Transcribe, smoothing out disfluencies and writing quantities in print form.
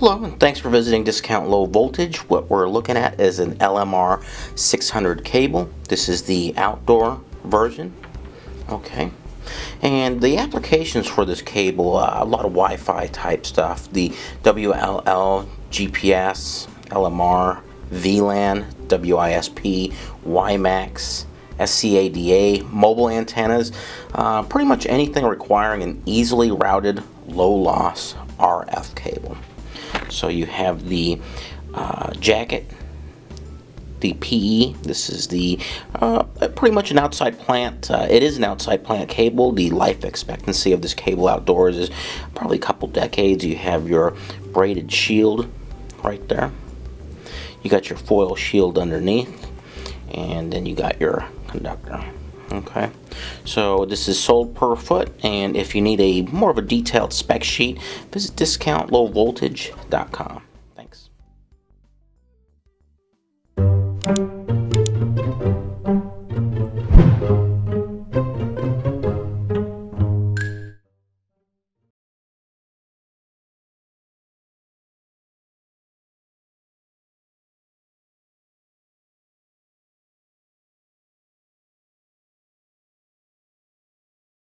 Hello, and thanks for visiting Discount Low Voltage. What we're looking at is an LMR600 cable. This is the outdoor version. Okay. And the applications for this cable, a lot of Wi-Fi type stuff. The WLL, GPS, LMR, VLAN, WISP, WiMAX, SCADA, mobile antennas, pretty much anything requiring an easily routed low-loss RF cable. So you have the jacket, the PE. This is the pretty much an outside plant. It is an outside plant cable. The life expectancy of this cable outdoors is probably a couple decades. You have your braided shield right there. You got your foil shield underneath, and then you got your conductor. Okay, so this is sold per foot, and if you need a more of a detailed spec sheet, visit discountlowvoltage.com. Thanks.